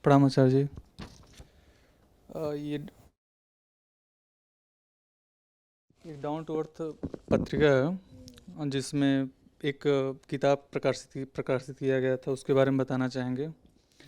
प्रणाम आचार्य जी। ये एक डाउन टू अर्थ पत्रिका है जिसमें एक किताब प्रकाशित किया गया था, उसके बारे में बताना चाहेंगे।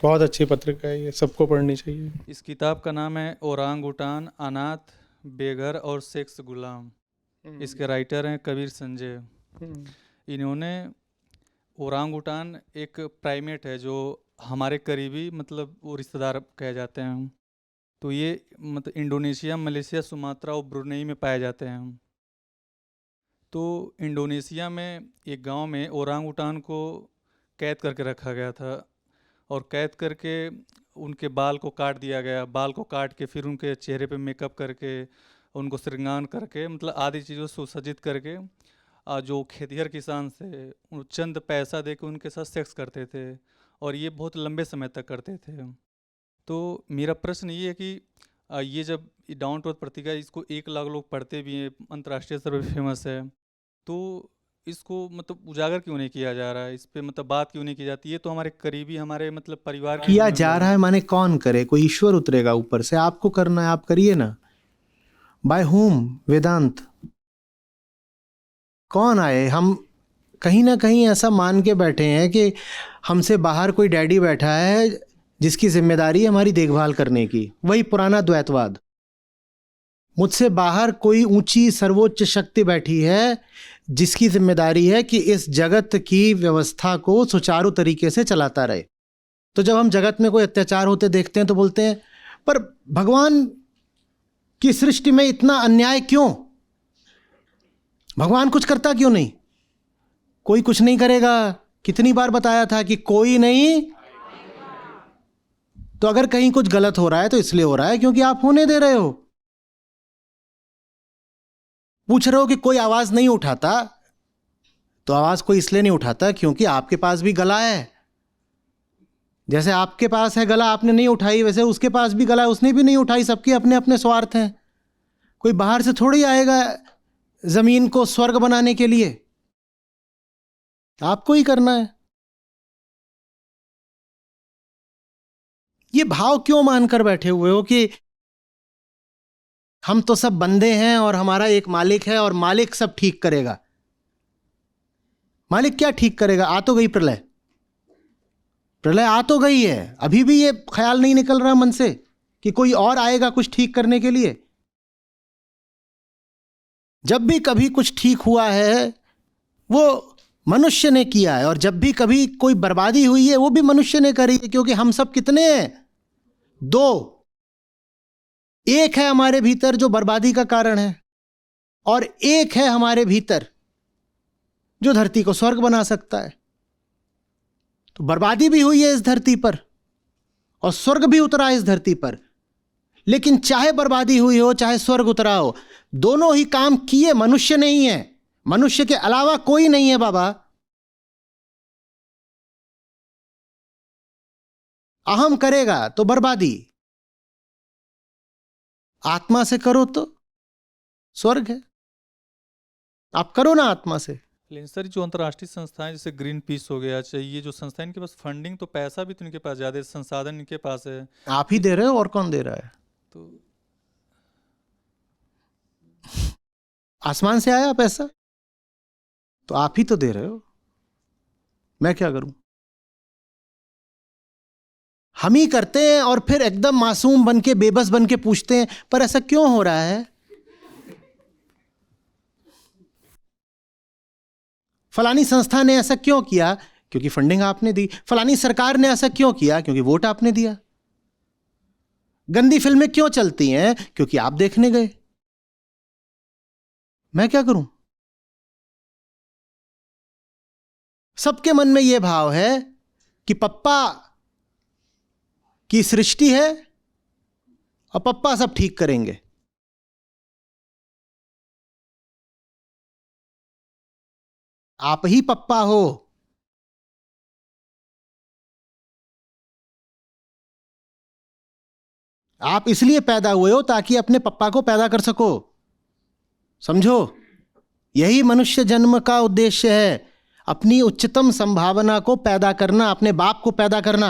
बहुत अच्छी पत्रिका है, ये सबको पढ़नी चाहिए। इस किताब का नाम है ओरांग उटान, अनाथ, बेघर और सेक्स गुलाम। इसके राइटर हैं कबीर संजय। इन्होंने ओरांग उटान एक प्राइमेट है जो हमारे करीबी मतलब वो रिश्तेदार कहे जाते हैं। तो ये मतलब इंडोनेशिया, मलेशिया, सुमात्रा और ब्रुनेई में पाए जाते हैं। तो इंडोनेशिया में एक गांव में ओरांग उटान को कैद करके रखा गया था और कैद करके उनके बाल को काट दिया गया। बाल को काट के फिर उनके चेहरे पे मेकअप करके उनको श्रृंगार करके मतलब आदि चीज़ों से सुसज्जित करके जो खेतिहर किसान से चंद पैसा दे के उनके साथ सेक्स करते थे और ये बहुत लंबे समय तक करते थे। तो मेरा प्रश्न ये है कि ये जब डाउन टू अर्थ पत्रिका इसको 1 लाख लोग पढ़ते भी हैं, अंतर्राष्ट्रीय स्तर पर फेमस है, तो इसको मतलब उजागर क्यों नहीं किया जा रहा है? इस पे मतलब बात क्यों नहीं की जाती? ये तो हमारे करीबी, हमारे मतलब परिवार के किया जा मेंबर रहा हैं। है माने कौन करे? कोई ईश्वर उतरेगा ऊपर से? आपको करना है, आप करिए ना। Bye home? वेदांत कौन आए? हम कहीं ना कहीं ऐसा मान के बैठे हैं कि हमसे बाहर कोई डैडी बैठा है जिसकी जिम्मेदारी है हमारी देखभाल करने की। वही पुराना द्वैतवाद। मुझसे बाहर कोई ऊंची सर्वोच्च शक्ति बैठी है जिसकी जिम्मेदारी है कि इस जगत की व्यवस्था को सुचारू तरीके से चलाता रहे। तो जब हम जगत में कोई अत्याचार होते देखते हैं तो बोलते हैं पर भगवान की सृष्टि में इतना अन्याय क्यों? भगवान कुछ करता क्यों नहीं? कोई कुछ नहीं करेगा। कितनी बार बताया था कि कोई नहीं। तो अगर कहीं कुछ गलत हो रहा है तो इसलिए हो रहा है क्योंकि आप होने दे रहे हो। पूछ रहे हो कि कोई आवाज नहीं उठाता, तो आवाज कोई इसलिए नहीं उठाता क्योंकि आपके पास भी गला है। जैसे आपके पास है गला, आपने नहीं उठाई, वैसे उसके पास भी गला है, उसने भी नहीं उठाई। सबके अपने अपने स्वार्थ हैं। कोई बाहर से थोड़ी आएगा जमीन को स्वर्ग बनाने के लिए। आपको ही करना है। ये भाव क्यों मानकर बैठे हुए हो कि हम तो सब बंदे हैं और हमारा एक मालिक है और मालिक सब ठीक करेगा? मालिक क्या ठीक करेगा? आ तो गई प्रलय। प्रलय आ तो गई है, अभी भी ये ख्याल नहीं निकल रहा मन से कि कोई और आएगा कुछ ठीक करने के लिए। जब भी कभी कुछ ठीक हुआ है वो मनुष्य ने किया है, और जब भी कभी कोई बर्बादी हुई है वो भी मनुष्य ने करी है। क्योंकि हम सब कितने हैं? दो। एक है हमारे भीतर जो बर्बादी का कारण है, और एक है हमारे भीतर जो धरती को स्वर्ग बना सकता है। तो बर्बादी भी हुई है इस धरती पर और स्वर्ग भी उतरा है इस धरती पर। लेकिन चाहे बर्बादी हुई हो चाहे स्वर्ग उतरा हो, दोनों ही काम किए मनुष्य नहीं है। मनुष्य के अलावा कोई नहीं है बाबा। अहम करेगा तो बर्बादी, आत्मा से करो तो स्वर्ग है। आप करो ना आत्मा से। लेकिन सर, जो अंतर्राष्ट्रीय संस्थाएं जैसे ग्रीन पीस हो गया, चाहिए जो संस्थाएं, इनके पास फंडिंग तो पैसा भी तो इनके पास ज़्यादा संसाधन इनके पास है। आप ही दे रहे हो और कौन दे रहा है? तो आसमान से आया पैसा तो आप ही तो दे रहे हो। मैं क्या करूं? हम ही करते हैं और फिर एकदम मासूम बन के बेबस बन के पूछते हैं पर ऐसा क्यों हो रहा है? फलानी संस्था ने ऐसा क्यों किया? क्योंकि फंडिंग आपने दी। फलानी सरकार ने ऐसा क्यों किया? क्योंकि वोट आपने दिया। गंदी फिल्में क्यों चलती हैं? क्योंकि आप देखने गए। मैं क्या करूं? सबके मन में यह भाव है कि पप्पा की सृष्टि है और पप्पा सब ठीक करेंगे। आप ही पप्पा हो। आप इसलिए पैदा हुए हो ताकि अपने पप्पा को पैदा कर सको। समझो, यही मनुष्य जन्म का उद्देश्य है। अपनी उच्चतम संभावना को पैदा करना, अपने बाप को पैदा करना।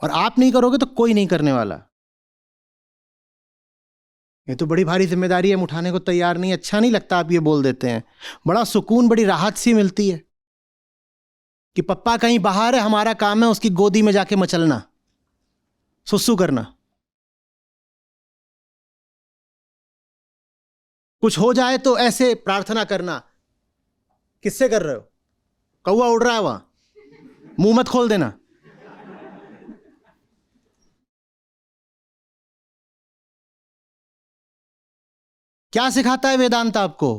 और आप नहीं करोगे तो कोई नहीं करने वाला। ये तो बड़ी भारी जिम्मेदारी है, हम उठाने को तैयार नहीं। अच्छा नहीं लगता आप ये बोल देते हैं, बड़ा सुकून, बड़ी राहत सी मिलती है कि पप्पा कहीं बाहर है, हमारा काम है उसकी गोदी में जाके मचलना, सुसु करना। कुछ हो जाए तो ऐसे प्रार्थना करना। किससे कर रहे हो? कौवा उड़ रहा है वहां, मुंह मत खोल देना। क्या सिखाता है वेदांत आपको?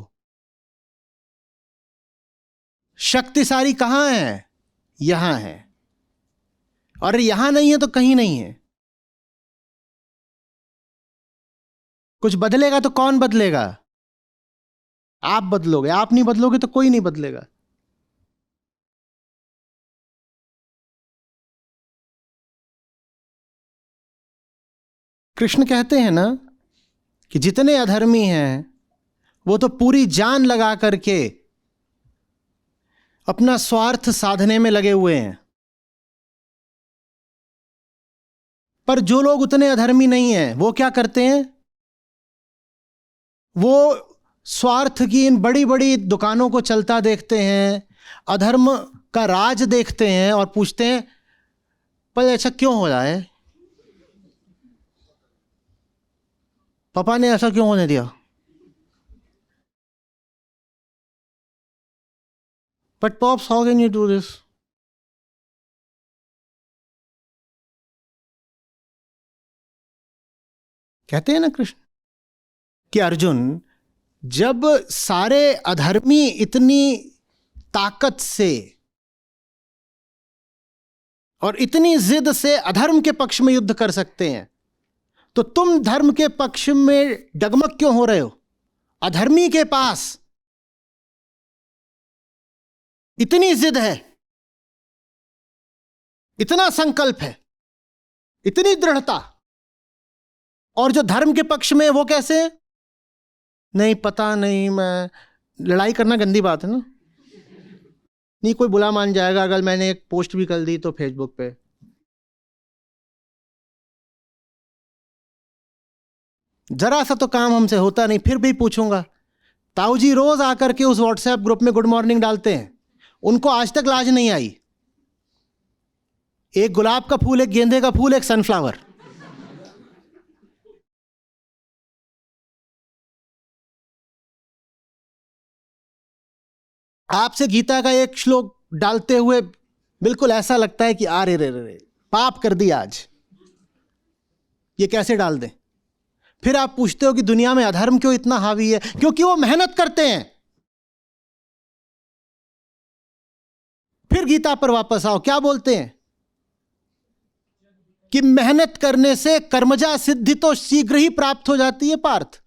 शक्ति सारी कहां है? यहां है। और यहां नहीं है तो कहीं नहीं है। कुछ बदलेगा तो कौन बदलेगा? आप बदलोगे। आप नहीं बदलोगे तो कोई नहीं बदलेगा। कृष्ण कहते हैं ना कि जितने अधर्मी हैं वो तो पूरी जान लगा करके अपना स्वार्थ साधने में लगे हुए हैं, पर जो लोग उतने अधर्मी नहीं हैं वो क्या करते हैं? वो स्वार्थ की इन बड़ी बड़ी दुकानों को चलता देखते हैं, अधर्म का राज देखते हैं और पूछते हैं पर ऐसा क्यों हो रहा है? पापा ने ऐसा क्यों होने दिया? But pops, how can you do this? कहते हैं ना कृष्ण कि अर्जुन, जब सारे अधर्मी इतनी ताकत से और इतनी जिद से अधर्म के पक्ष में युद्ध कर सकते हैं, तो तुम धर्म के पक्ष में डगमग क्यों हो रहे हो? अधर्मी के पास इतनी जिद है, इतना संकल्प है, इतनी दृढ़ता, और जो धर्म के पक्ष में वो कैसे? नहीं पता नहीं, मैं लड़ाई करना गंदी बात है ना, नहीं कोई बुरा मान जाएगा अगर मैंने एक पोस्ट भी कर दी तो फेसबुक पे। जरा सा तो काम हमसे होता नहीं, फिर भी पूछूंगा। ताऊ जी रोज आकर के उस व्हाट्सएप ग्रुप में गुड मॉर्निंग डालते हैं, उनको आज तक लाज नहीं आई। एक गुलाब का फूल, एक गेंदे का फूल, एक सनफ्लावर। आपसे गीता का एक श्लोक डालते हुए बिल्कुल ऐसा लगता है कि अरे रे रे पाप कर दिया आज, ये कैसे डाल दें। फिर आप पूछते हो कि दुनिया में अधर्म क्यों इतना हावी है? क्योंकि वो मेहनत करते हैं। फिर गीता पर वापस आओ, क्या बोलते हैं कि मेहनत करने से कर्मजा सिद्धि तो शीघ्र ही प्राप्त हो जाती है पार्थ।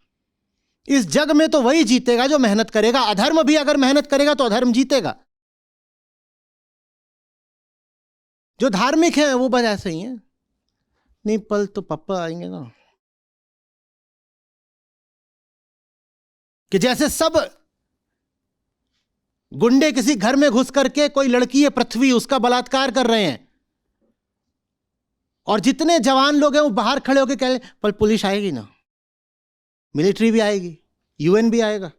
इस जग में तो वही जीतेगा जो मेहनत करेगा। अधर्म भी अगर मेहनत करेगा तो अधर्म जीतेगा। जो धार्मिक हैं वो बस ऐसे ही हैं, नहीं पल तो पापा आएंगे ना, कि जैसे सब गुंडे किसी घर में घुस करके कोई लड़की है पृथ्वी, उसका बलात्कार कर रहे हैं, और जितने जवान लोग हैं वो बाहर खड़े होकर कह रहे पर पुलिस आएगी ना, मिलिट्री भी आएगी, यूएन भी आएगा,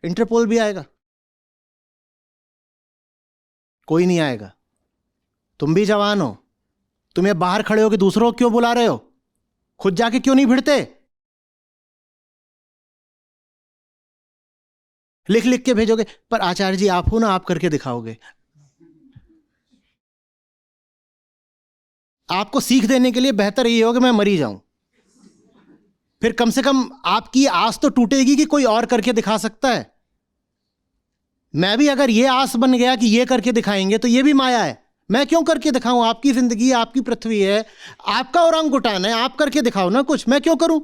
इंटरपोल भी आएगा। कोई नहीं आएगा। तुम भी जवान हो, तुम्हें बाहर खड़े होकर दूसरों को क्यों बुला रहे हो? खुद जाके क्यों नहीं भिड़ते? लिख लिख के भेजोगे, पर आचार्य जी आप हो ना, आप करके दिखाओगे। आपको सीख देने के लिए बेहतर ये होगा मैं मरी जाऊं, फिर कम से कम आपकी आस तो टूटेगी कि कोई और करके दिखा सकता है। मैं भी अगर ये आस बन गया कि ये करके दिखाएंगे तो ये भी माया है, मैं क्यों करके दिखाऊं? आपकी जिंदगी, आपकी पृथ्वी है, आपका ओरांगुटान है, आप करके दिखाओ ना कुछ, मैं क्यों करूं?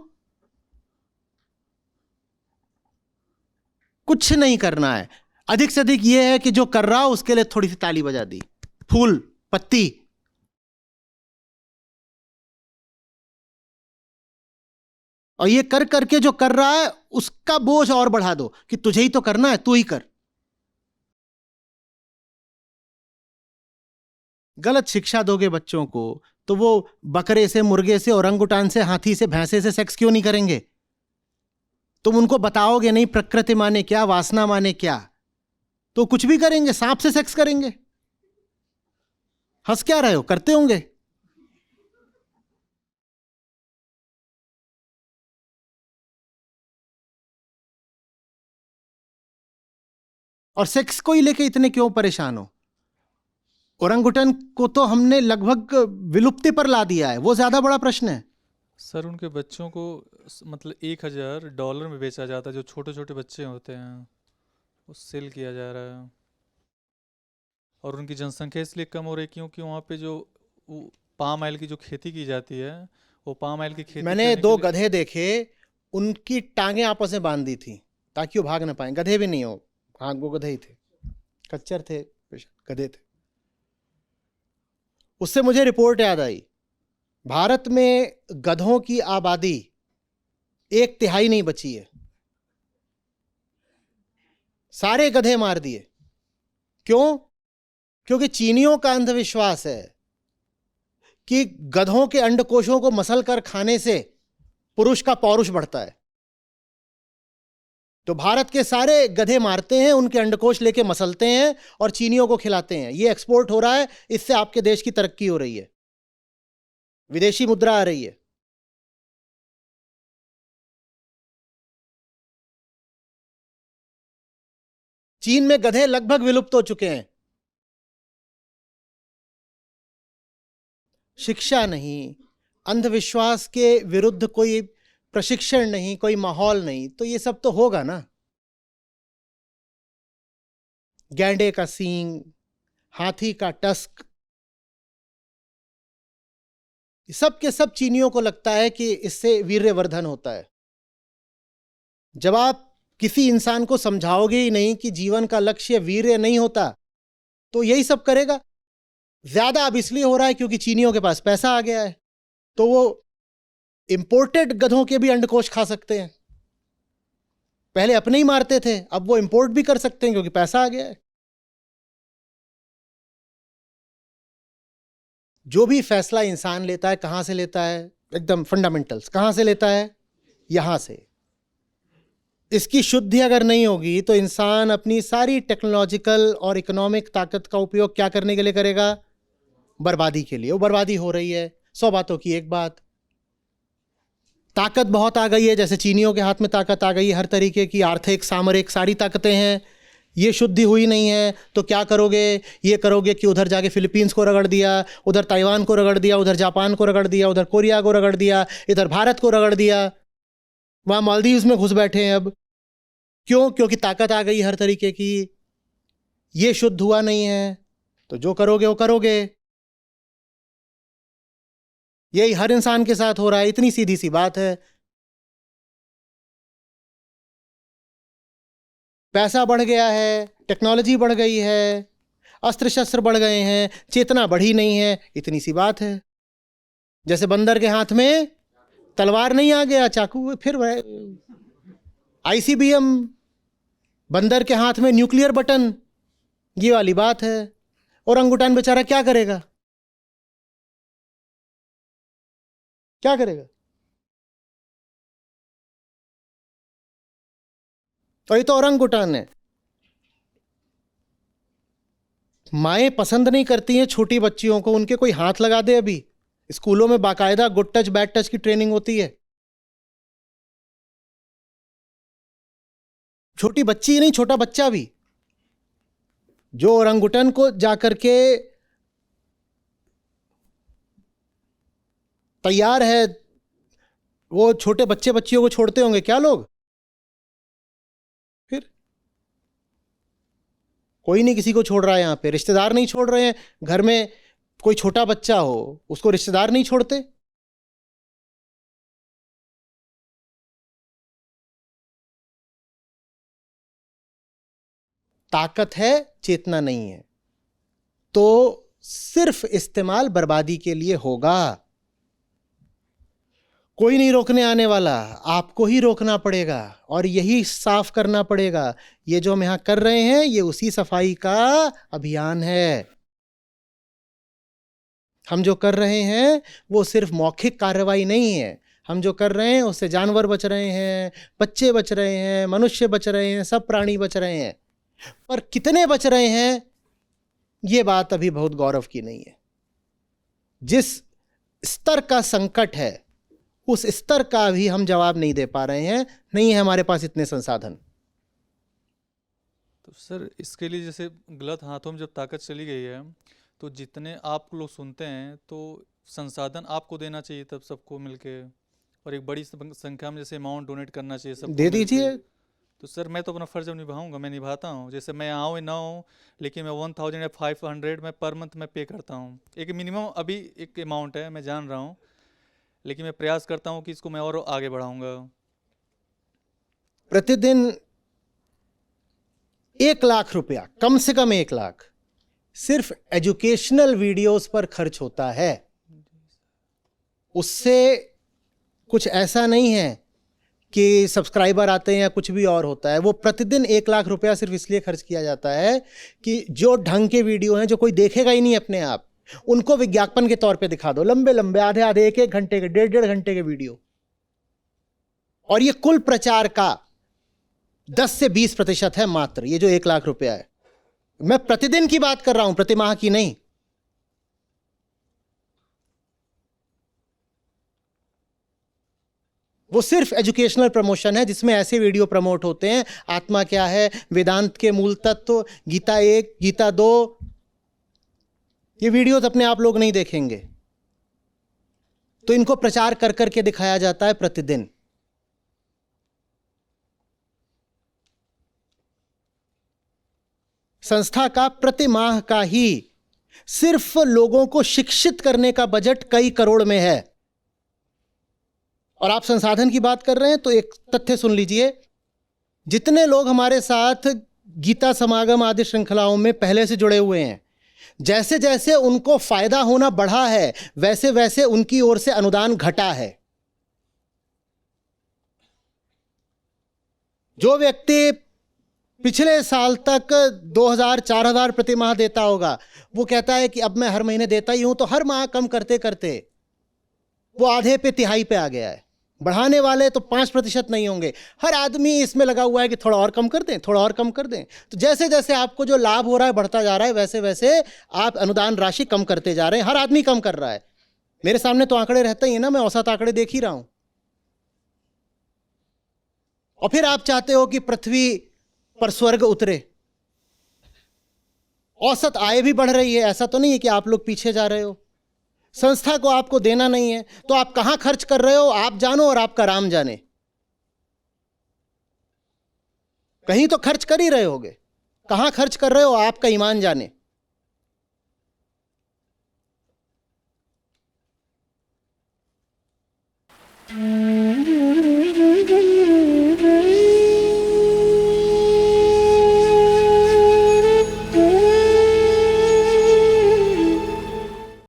कुछ नहीं करना है। अधिक से अधिक यह है कि जो कर रहा हो उसके लिए थोड़ी सी ताली बजा दी, फूल पत्ती। और ये कर करके जो कर रहा है उसका बोझ और बढ़ा दो कि तुझे ही तो करना है, तू ही कर। गलत शिक्षा दोगे बच्चों को तो वो बकरे से, मुर्गे से, ओरंगुटान से, हाथी से, भैंसे से सेक्स क्यों नहीं करेंगे? तुम उनको बताओगे नहीं प्रकृति माने क्या, वासना माने क्या, तो कुछ भी करेंगे, सांप से सेक्स करेंगे। हंस क्या रहे हो? करते होंगे। और सेक्स को ही लेके इतने क्यों परेशान हो? ओरंगुटन को तो हमने लगभग विलुप्ति पर ला दिया है, वो ज्यादा बड़ा प्रश्न है। सर उनके बच्चों को मतलब $1000 में बेचा जाता है, जो छोटे छोटे बच्चे होते हैं वो सेल किया जा रहा है। और उनकी जनसंख्या इसलिए कम हो रही है क्योंकि वहाँ पे जो पाम ऑयल की जो खेती की जाती है, वो पाम ऑयल की खेती मैंने करने के दो लिए गधे देखे, उनकी टांगे आपस में बांध दी थी ताकि वो भाग ना पाए। गधे भी नहीं हो, हाँ वो गधे ही थे, कच्चर थे, गधे थे। उससे मुझे रिपोर्ट याद आई, भारत में गधों की आबादी 1/3 नहीं बची है। सारे गधे मार दिए। क्यों? क्योंकि चीनियों का अंधविश्वास है कि गधों के अंडकोशों को मसल कर खाने से पुरुष का पौरुष बढ़ता है। तो भारत के सारे गधे मारते हैं, उनके अंडकोश लेके मसलते हैं और चीनियों को खिलाते हैं। ये एक्सपोर्ट हो रहा है, इससे आपके देश की तरक्की हो रही है, विदेशी मुद्रा आ रही है। चीन में गधे लगभग विलुप्त हो चुके हैं। शिक्षा नहीं, अंधविश्वास के विरुद्ध कोई प्रशिक्षण नहीं, कोई माहौल नहीं, तो ये सब तो होगा ना। गैंडे का सींग, हाथी का टस्क, सब के सब चीनियों को लगता है कि इससे वीर्यवर्धन होता है। जब आप किसी इंसान को समझाओगे ही नहीं कि जीवन का लक्ष्य वीर्य नहीं होता, तो यही सब करेगा। ज्यादा अब इसलिए हो रहा है क्योंकि चीनियों के पास पैसा आ गया है, तो वो इंपोर्टेड गधों के भी अंडकोश खा सकते हैं। पहले अपने ही मारते थे, अब वो इंपोर्ट भी कर सकते हैं क्योंकि पैसा आ गया है। जो भी फैसला इंसान लेता है, कहां से लेता है? एकदम फंडामेंटल्स, कहां से लेता है? यहां से। इसकी शुद्धि अगर नहीं होगी तो इंसान अपनी सारी टेक्नोलॉजिकल और इकोनॉमिक ताकत का उपयोग क्या करने के लिए करेगा? बर्बादी के लिए। वो बर्बादी हो रही है। 100 बातों की एक बात, ताकत बहुत आ गई है, जैसे चीनियों के हाथ में ताकत आ गई है, हर तरीके की आर्थिक, सामरिक, सारी ताकतें हैं। ये शुद्धि हुई नहीं है तो क्या करोगे? ये करोगे कि उधर जाके फिलीपींस को रगड़ दिया, उधर ताइवान को रगड़ दिया, उधर जापान को रगड़ दिया, उधर कोरिया को रगड़ दिया, इधर भारत को रगड़ दिया, वहाँ मालदीव्स में घुस बैठे हैं अब। क्यों? क्योंकि ताकत आ गई हर तरीके की। ये शुद्ध हुआ नहीं है तो जो करोगे वो करोगे। यही हर इंसान के साथ हो रहा है, इतनी सीधी सी बात है। पैसा बढ़ गया है, टेक्नोलॉजी बढ़ गई है, अस्त्र शस्त्र बढ़ गए हैं, चेतना बढ़ी नहीं है, इतनी सी बात है। जैसे बंदर के हाथ में तलवार नहीं आ गया, चाकू, फिर वह ICBM, बंदर के हाथ में न्यूक्लियर बटन, ये वाली बात है। ओरंगुटान बेचारा क्या करेगा? क्या करेगा? और ये तो ओरंगुटान है। माएँ पसंद नहीं करती हैं छोटी बच्चियों को उनके कोई हाथ लगा दे। अभी स्कूलों में बाकायदा गुड टच बैड टच की ट्रेनिंग होती है। छोटी बच्ची ही नहीं, छोटा बच्चा भी जो ओरंगुटन को जाकर के तैयार है, वो छोटे बच्चे बच्चियों को छोड़ते होंगे क्या लोग? फिर कोई नहीं किसी को छोड़ रहा है। यहां पे रिश्तेदार नहीं छोड़ रहे हैं। घर में कोई छोटा बच्चा हो उसको रिश्तेदार नहीं छोड़ते। ताकत है, चेतना नहीं है, तो सिर्फ इस्तेमाल बर्बादी के लिए होगा। कोई नहीं रोकने आने वाला, आपको ही रोकना पड़ेगा और यही साफ करना पड़ेगा। ये जो हम यहां कर रहे हैं ये उसी सफाई का अभियान है। हम जो कर रहे हैं वो सिर्फ मौखिक कार्रवाई नहीं है, हम जो कर रहे हैं उससे जानवर बच रहे हैं, बच्चे बच रहे हैं, मनुष्य बच रहे हैं, सब प्राणी बच रहे हैं। पर कितने बच रहे हैं ये बात अभी बहुत गौरव की नहीं है। जिस स्तर का संकट है उस स्तर का भी हम जवाब नहीं दे पा रहे हैं, नहीं है हमारे पास इतने संसाधन। तो सर इसके लिए जैसे गलत हाथों में जब ताकत चली गई है तो जितने आप लोग सुनते हैं तो संसाधन आपको देना चाहिए तब सबको मिलके, और एक बड़ी संख्या में जैसे अमाउंट डोनेट करना चाहिए सबको दे मिलके। दीजिए। तो सर मैं तो अपना फर्ज अब निभाऊंगा, मैं निभाता हूँ। जैसे मैं आऊँ ना हूँ, लेकिन मैं 1000 या 500 मैं पर मंथ में पे करता हूँ। एक मिनिमम अभी एक अमाउंट है, मैं जान रहा हूँ, लेकिन मैं प्रयास करता हूँ कि इसको मैं और आगे बढ़ाऊंगा। प्रतिदिन 1,00,000 रुपया, कम से कम 1,00,000 सिर्फ एजुकेशनल वीडियोस पर खर्च होता है। उससे कुछ ऐसा नहीं है कि सब्सक्राइबर आते हैं या कुछ भी और होता है। वो प्रतिदिन 1,00,000 रुपया सिर्फ इसलिए खर्च किया जाता है कि जो ढंग के वीडियो हैं जो कोई देखेगा ही नहीं अपने आप, उनको विज्ञापन के तौर पे दिखा दो। लंबे लंबे आधे आधे 1-1 घंटे के 1.5-1.5 घंटे के वीडियो, और ये कुल प्रचार का 10 से 20% है मात्र, ये जो 1,00,000 रुपया है। मैं प्रतिदिन की बात कर रहा हूं, प्रतिमाह की नहीं। वो सिर्फ एजुकेशनल प्रमोशन है जिसमें ऐसे वीडियो प्रमोट होते हैं, आत्मा क्या है, वेदांत के मूल तत्व, गीता 1, गीता 2। ये वीडियोस अपने आप लोग नहीं देखेंगे, तो इनको प्रचार कर करके दिखाया जाता है प्रतिदिन। संस्था का प्रति माह का ही सिर्फ लोगों को शिक्षित करने का बजट कई करोड़ में है। और आप संसाधन की बात कर रहे हैं तो एक तथ्य सुन लीजिए, जितने लोग हमारे साथ गीता समागम आदि श्रृंखलाओं में पहले से जुड़े हुए हैं, जैसे जैसे उनको फायदा होना बढ़ा है वैसे वैसे उनकी ओर से अनुदान घटा है। जो व्यक्ति पिछले साल तक 2,000-4,000 प्रति माह देता होगा, वो कहता है कि अब मैं हर महीने देता ही हूं, तो हर माह कम करते करते वो आधे पे तिहाई पे आ गया है। बढ़ाने वाले तो 5% नहीं होंगे, हर आदमी इसमें लगा हुआ है कि थोड़ा और कम कर दें, थोड़ा और कम कर दें। तो जैसे जैसे आपको जो लाभ हो रहा है बढ़ता जा रहा है, वैसे वैसे आप अनुदान राशि कम करते जा रहे हैं। हर आदमी कम कर रहा है। मेरे सामने तो आंकड़े रहते ही हैं ना, मैं औसत आंकड़े देख ही रहा हूं। और फिर आप चाहते हो कि पृथ्वी पर स्वर्ग उतरे। औसत आय भी बढ़ रही है, ऐसा तो नहीं है कि आप लोग पीछे जा रहे हो। संस्था को आपको देना नहीं है तो आप कहां खर्च कर रहे हो आप जानो और आपका राम जाने। कहीं तो खर्च कर ही रहे होगे, कहां खर्च कर रहे हो आपका ईमान जाने।